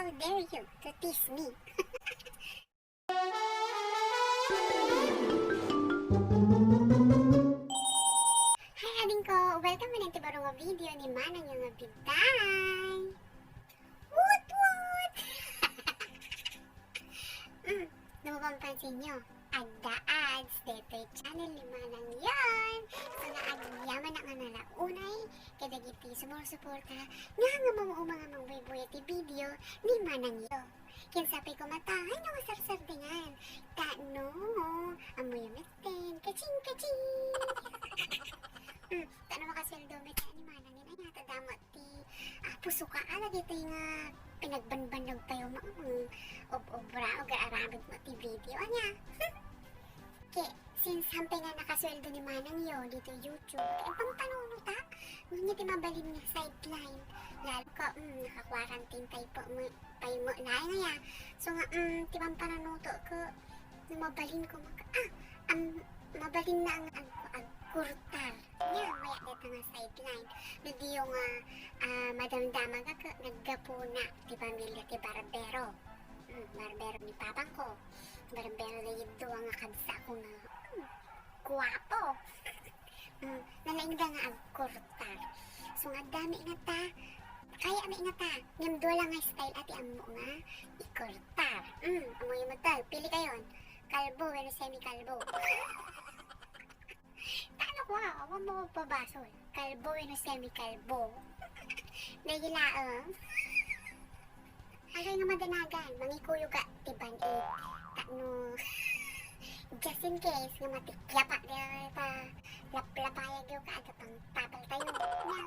How dare you to tease me? Hi Ading ko! Welcome mo na barong video ni Manang yung Biday! Woot woot! Namapampansin nyo? Ads dito channel ni Manang yan! So naagyaman na nga nalaunay kaya dagiti sumursuporta nga mga buhay ti video ni Manang yo. Kinsapay ko matahan yung sarsardingan. Tano, amoy metin, kaching kaching! Tano makasweldo metin ni Manang yun ay natadamot ti puso ka ala dito nga pinagbanbanag pa yung mga obra o gaaramid mo ti video anya. Kaya since hampay nga nakasweldo ni Manang yo dito YouTube, kaya pang panuno ta, ngunit ti mabalin nga sideline. Lalo ka, naka-quarantine tayo mo na nga. So nga, ti pang pananuto ko, mabalin ko mabalin na ang kurtar. Nga, maya dito nga sideline. Hindi yung madamdaman ka, naggapuna, ti pamilya ti barbero. Barbero ni papang ko. Barbero na yun doon nga kabsa ko nga guwapo. Nalaing nga ang kurtar. So nga dami nga ta. Kaya may nga ta. Ngam doon lang nga style ati amo nga ikurtar. Amo yung magtal. Pili kayon. Kalbo, pero semi-kalbo. Paano ko ha? Huwag mo pabasol. Kalbo, pero semi-kalbo. Nagilaang. Agay nga madanagan, mangikuyo ka, tiban no, just in case, nga matikyapa pa, laplapayag yung ka, ada pang papal tayo, nga,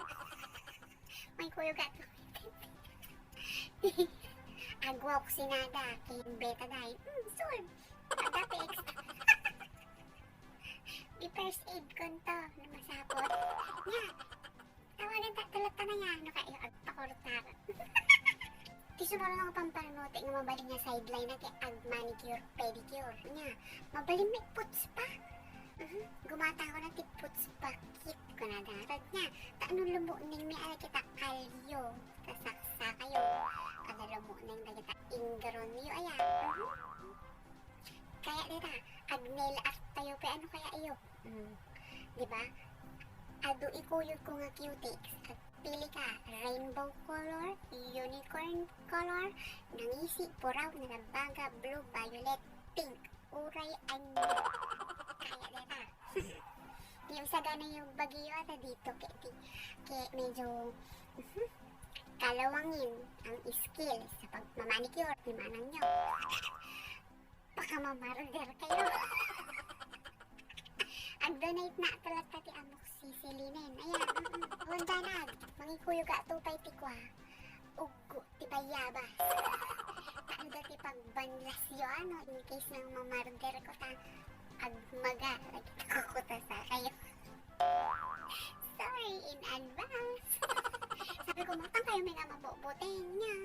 mangikuyo ka, agwa ko sinada, kayong beta dahi, soon, dati extra, di first aid ko to, na masapot, nga, tawagan tatalata na yan, no kayo, agpakurtar, Kisumaro lang pang panonote nga mabalin nga sideline na kay ag manicure, pedicure. Nya, mabalin may puts pa. Gumata ko na ti puts pa. Kit ko na darad nya. Taano lumo ning may ala kita kalyo. Tasaksa kayo. Kada lumo ning da kita inggaron yo aya. Kaya dita, ag nail art tayo pa ano kaya iyo. Diba? Ado ikuyod ko nga cutics at pili ka rainbow color, unicorn color, nangisi, puraw, narabaga, blue, violet, pink, uray, anyo. Kaya dita. Yung sagana yung bagyo ata dito kaya medyo kalawangin ang skill sa pagmamanicure ni Manang nyo. Baka mamarder kayo. Ag-donate na talaga ti amok sisilinin. Ayan, wanda na. Mangikuyo ka tupay ti kwa. Ugo ti bayabas. Taan dati pagbanlas yo ano, in case nang mamarder ko ta. Agmaga, lagi ko ta sa kayo. Sorry in advance. Sabi ko, matang kayo may nga mabubutin niya.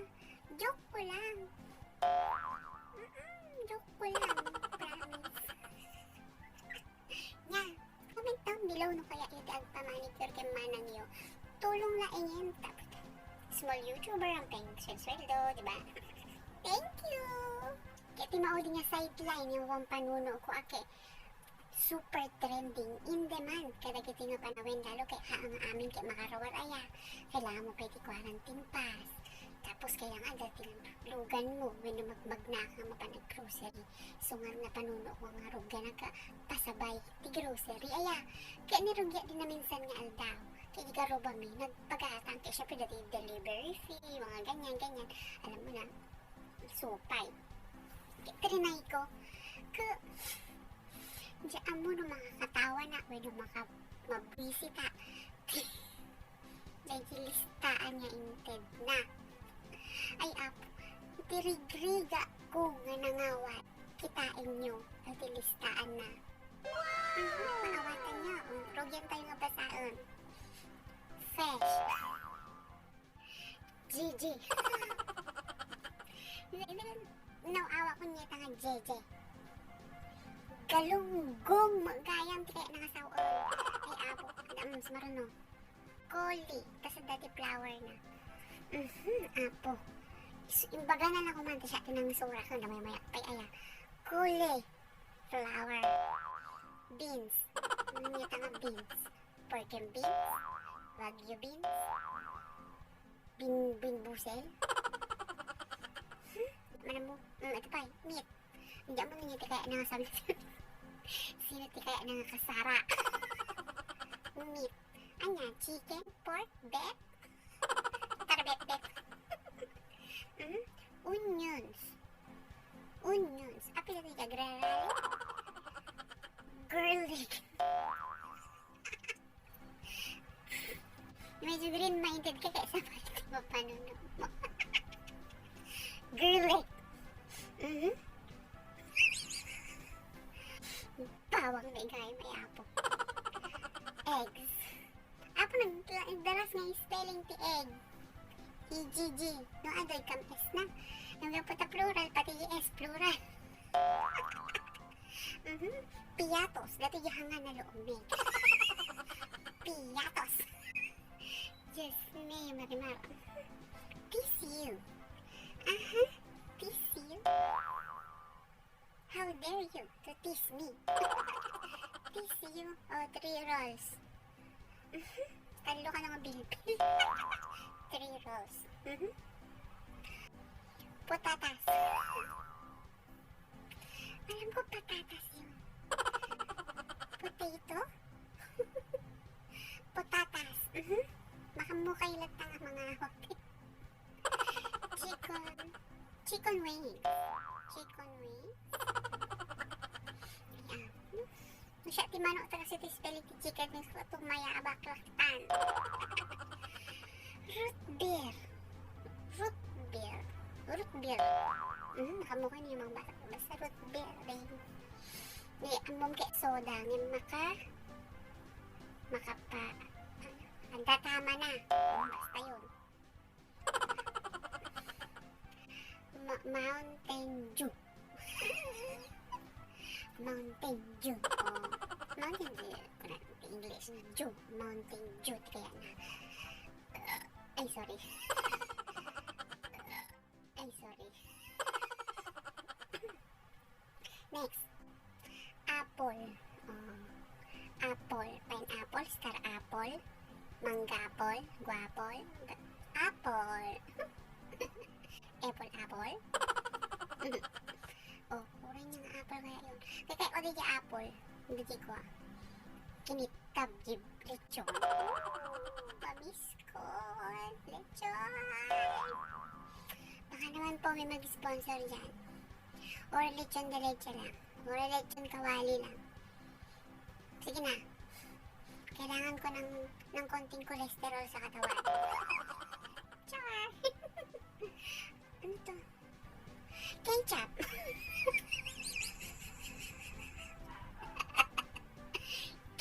Joke ko lang. Joke ko lang. Promise. Nya, comment down below no kaya iti agpamanicure kay Manang yo. Tulong la inyen tapos small YouTuber ang sweldo, diba? Thank you! Kaya timaudi nga sideline yung wang panuno ko ake. Super trending, in demand. Kada kiti nga panawin lalo kay haang amin kay makarawar aya. Kailangan mo pa iti quarantine pass. Tapos kailangan dati lugan mo when magbag na ka mapanag-grocery. So nga panuno ko nga ruga na ka pasabay ti grocery. Aya, kaya nirugya din na minsan nga aldaw. Kaya ikaw ba may nagpaghatang kaya syempre dati delivery fee, mga ganyan. Alam mo na, supay. Kaya trinay ko, diyan mo no mga katawa na, when mabwisita. Dahil listaan niya inted na. Ay apo, tirigriga ko nga nangawat. Kitain nyo, at ilistaan na. Maawatan nyo, rogyan tayo nga basaan. Fresh. GG. Nawawa ko niya nga JJ. Galunggong magayam ti kaya nangasawan. Ay apo, smarano. Koli, tas dati flower na. Apo. Imbaga na lang kumanta siya tinang sura ko na may mayak pay aya. Kule. Flower. Beans. Nangita nga beans. Pork and beans. Wagyu beans. Bin busel. Mana mo? Ito pa, meat. Hindi mo nangiti kaya nga sabi. Sino ti kaya nga kasara? Meat. Anya, chicken, pork, beef. Tarbet-bet. Onions. Onions. Apa yung tiga? Garlic? Garlic. Medyo green-minded ka kaya sa panunog mo. Garlic. Bawang na ikay may apo. Eggs. Apo nagdalas nga yung spelling ti egg. EGG. No, adoy kam S na. Yung puta plural, pati S plural. Piatos. Dati yahangan na loob. Piatos. Yes, me, marimar. Tissue. Tissue. How dare you to tease me? Tissue. Oh, 3 rolls. Talo ka ng bilbil. 3 rolls. Patatas. Alam ko patatas yun. Potato. Patatas. Baka mukha ilat na nga mga hotel. Chicken wings. Chicken wings. Ayan. Masya ti manok ta kasi ti spelling ti chicken wings ko tumaya abaklaktan. Root beer. Root beer. Root beer. Nakamukha niyo mga bata. Basta root beer. Di, amom kay soda. Ngayon makapa. Ang tatama na. Basta yun. Mountain Dew. Mountain Dew. Oh. Mountain Dew. English. Dew. Mountain Dew. Kaya na. Ay, sorry. Ay, sorry. Next. Apple. Apple. Pineapple. Star apple. Manggapol. Guapol. Apple. Apple. Oh, oran yung apple kaya yun. Kaya o di apple. Hindi ko kinitab jib lechon. Pabiskon. Lechon. Baka naman po may mag-sponsor dyan. Or lechon de leche lang. Or lechon kawali lang. Sige na. Kailangan ko ng konting kolesterol sa katawan. Char! Ano to? Ketchup!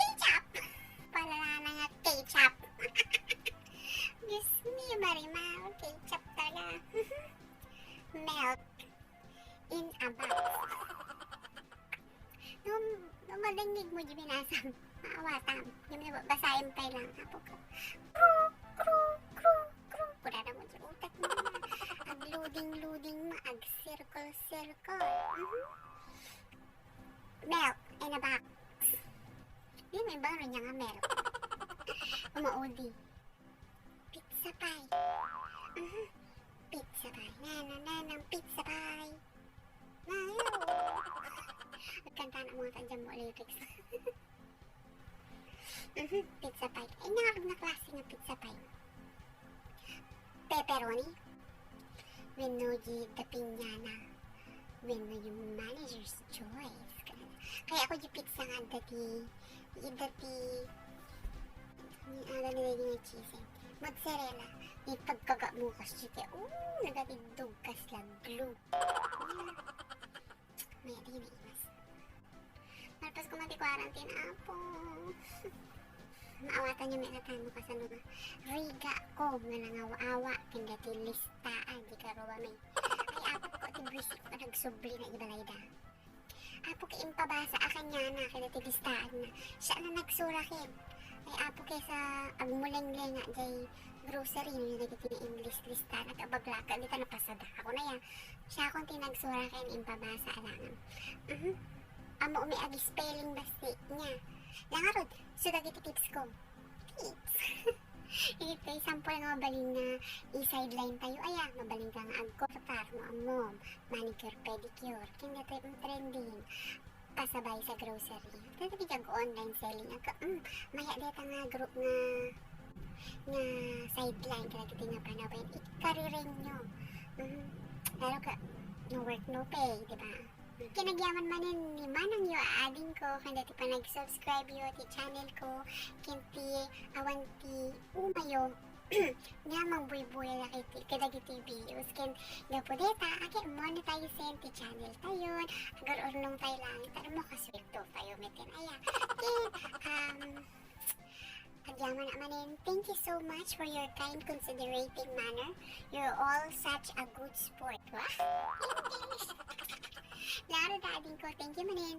Ketchup! Palala na nga ketchup! Diyos me, Marimar. Ketchup talaga. Milk in a box. Nung malingig mo yung binasam. Maawatam. Yung basahin pa lang. Apo ko. Pura na mo yung utak mo na. Ag-loading mo. Ag-circle. Milk in a box. Hindi may bang rin nga milk. Umaudi. Pizza pie. Pizza pie. Nanang pizza pie. Ngayon. Nagkanta na mga tanjam mo lyrics. Pizza pie. Ay, nangarag na klase ng pizza pie. Pepperoni. Winoji the piñana. Wino yung manager's choice. Kaya ako yung pizza nga dati. Yung nila yung cheese. Mozzarella. Yung pagkagamukas chike. Nagatidugkas lang. Glue. May di na imas. Malpas ko quarantine apo. Maawatan niyo may natano ka sa mga riga ko nga nangawa-awa kandati listaan di karuwa may ay apo ko tibrisi ko nagsubli na ibalayda apo ka impabasa akan niya na kandati listaan na siya na nagsurakin ay apo kay sa agmuleng-leng nga jay grocery no dagiti na English lista at abaglaka dito napasada ako na ya. Siya akong tinagsura kayo impabasa alangan. Amo umi agi spelling basti niya. Langarod, so dagiti tips ko. Tips. Ito sample nga mabaling na i-sideline tayo. Aya, mabaling ka nga agko sa par mo amom. Manicure, pedicure. Kaya tayo trending. Pasabay sa grocery. Ito bigag online selling. Maya dito nga group nga sideline. Kaya kita nga panawin. Ikaririn nyo. Lalo ka, no work, no pay. Diba? Kinagyaman manin ni Manang yo Ading ko kanda ti pa nag-subscribe yo ti channel ko kinti awan ti umayo nga mangbuy-buy na kadagiti videos ken gapodeta ake monetized ti channel tayon agar ornong tayo lang taro mo kasweldo tayo metin aya Agyaman manin, thank you so much for your kind considerating manner. You're all such a good sport. Laro dading ko, thank you manin.